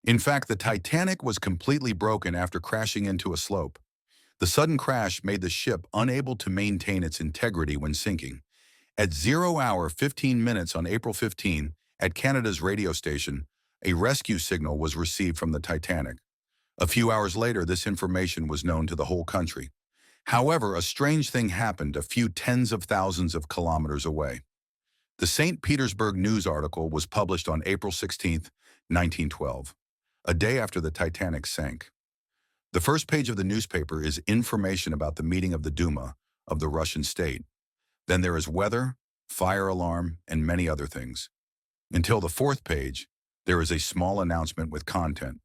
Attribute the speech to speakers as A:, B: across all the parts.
A: In fact, the Titanic was completely broken after crashing into a slope. The sudden crash made the ship unable to maintain its integrity when sinking. At 0 hour 15 minutes on April 15, at Canada's radio station, a rescue signal was received from the Titanic. A few hours later, this information was known to the whole country. However, a strange thing happened a few tens of thousands of kilometers away. The St. Petersburg News article was published on April 16, 1912, a day after the Titanic sank. The first page of the newspaper is information about the meeting of the Duma of the Russian state. Then there is weather, fire alarm, and many other things. Until the fourth page, there is a small announcement with content.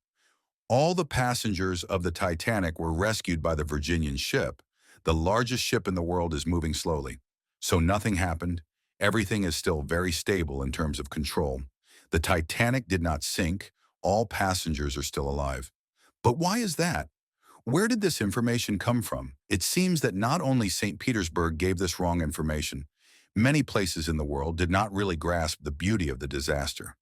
A: All the passengers of the Titanic were rescued by the Virginian ship. The largest ship in the world is moving slowly. So nothing happened. Everything is still very stable in terms of control. The Titanic did not sink. All passengers are still alive. But why is that? Where did this information come from? It seems that not only St. Petersburg gave this wrong information, many places in the world did not really grasp the beauty of the disaster.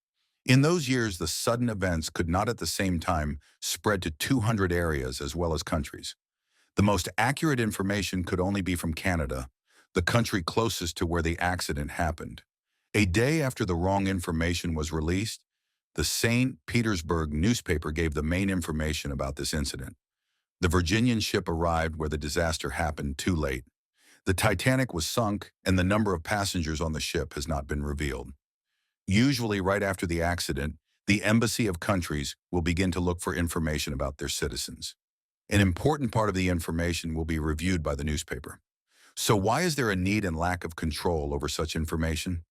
A: In those years, the sudden events could not at the same time spread to 200 areas as well as countries. The most accurate information could only be from Canada, the country closest to where the accident happened. A day after the wrong information was released, the St. Petersburg newspaper gave the main information about this incident. The Virginian ship arrived where the disaster happened too late. The Titanic was sunk, and the number of passengers on the ship has not been revealed. Usually, right after the accident, the embassy of countries will begin to look for information about their citizens. An important part of the information will be reviewed by the newspaper. So why is there a need and lack of control over such information?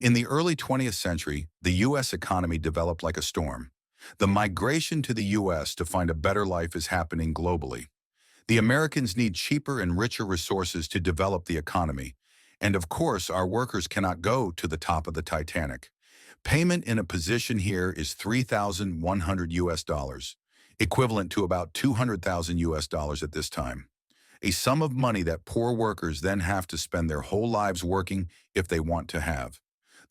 A: In the early 20th century, the U.S. economy developed like a storm. The migration to the U.S. to find a better life is happening globally. The Americans need cheaper and richer resources to develop the economy. And of course, our workers cannot go to the top of the Titanic. Payment in a position here is $3,100 US, equivalent to about 200,000 US dollars at this time. A sum of money that poor workers then have to spend their whole lives working if they want to have.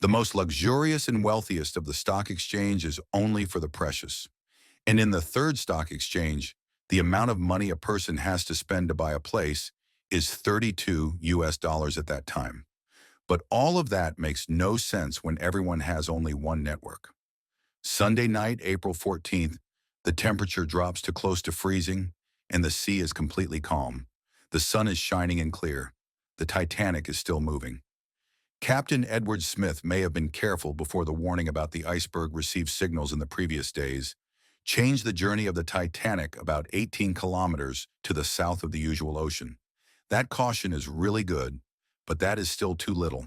A: The most luxurious and wealthiest of the stock exchange is only for the precious. And in the third stock exchange, the amount of money a person has to spend to buy a place is 32 US dollars at that time. But all of that makes no sense when everyone has only one network. Sunday night, April 14th, the temperature drops to close to freezing, and the sea is completely calm. The sun is shining and clear. The Titanic is still moving. Captain Edward Smith may have been careful before the warning about the iceberg received signals in the previous days, changed the journey of the Titanic about 18 kilometers to the south of the usual ocean. That caution is really good, but that is still too little.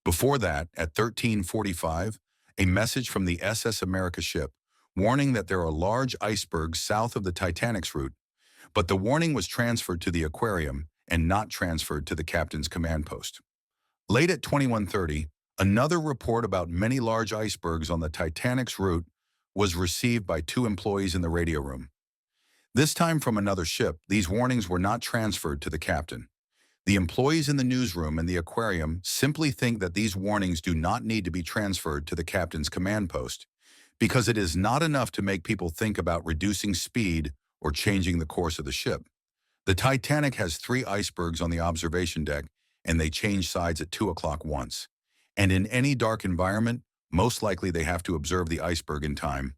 A: Before that, at 13:45, a message from the SS America ship warning that there are large icebergs south of the Titanic's route, but the warning was transferred to the aquarium and not transferred to the captain's command post. Late at 21:30, another report about many large icebergs on the Titanic's route was received by two employees in the radio room. This time from another ship, these warnings were not transferred to the captain. The employees in the newsroom and the aquarium simply think that these warnings do not need to be transferred to the captain's command post, because it is not enough to make people think about reducing speed or changing the course of the ship. The Titanic has 3 icebergs on the observation deck, and they change sides at 2 o'clock once. And in any dark environment, most likely they have to observe the iceberg in time.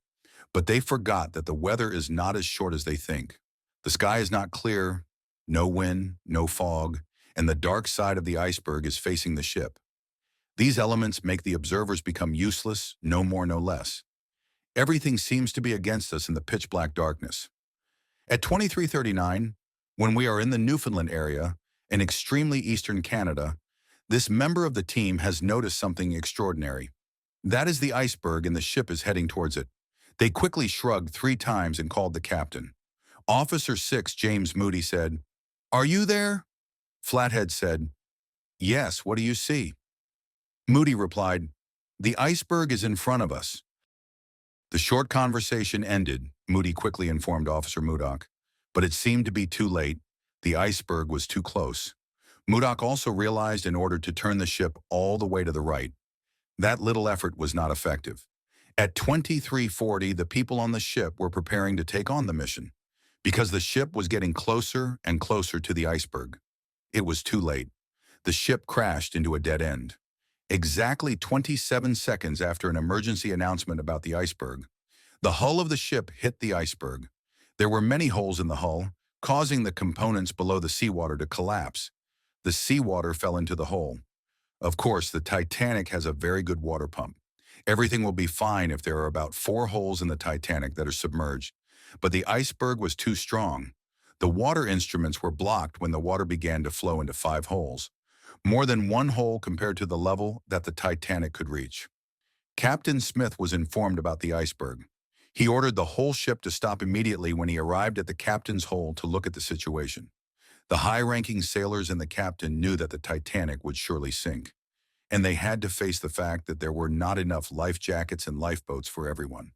A: But they forgot that the weather is not as short as they think. The sky is not clear, no wind, no fog, and the dark side of the iceberg is facing the ship. These elements make the observers become useless, no more, no less. Everything seems to be against us in the pitch-black darkness. At 23:39, when we are in the Newfoundland area, in extremely eastern Canada, this member of the team has noticed something extraordinary. That is the iceberg, and the ship is heading towards it. They quickly shrugged 3 times and called the captain. Officer 6, James Moody, said, "Are you there?" Flathead said, "Yes, what do you see?" Moody replied, "The iceberg is in front of us." The short conversation ended, Moody quickly informed Officer Murdoch, but it seemed to be too late. The iceberg was too close. Murdoch also realized in order to turn the ship all the way to the right. That little effort was not effective. At 23:40, the people on the ship were preparing to take on the mission because the ship was getting closer and closer to the iceberg. It was too late. The ship crashed into a dead end. Exactly 27 seconds after an emergency announcement about the iceberg, the hull of the ship hit the iceberg. There were many holes in the hull, causing the components below the seawater to collapse. The seawater fell into the hole. Of course, the Titanic has a very good water pump. Everything will be fine if there are about 4 holes in the Titanic that are submerged. But the iceberg was too strong. The water instruments were blocked when the water began to flow into 5 holes, more than 1 hole compared to the level that the Titanic could reach. Captain Smith was informed about the iceberg. He ordered the whole ship to stop immediately when he arrived at the captain's hole to look at the situation. The high-ranking sailors and the captain knew that the Titanic would surely sink, and they had to face the fact that there were not enough life jackets and lifeboats for everyone.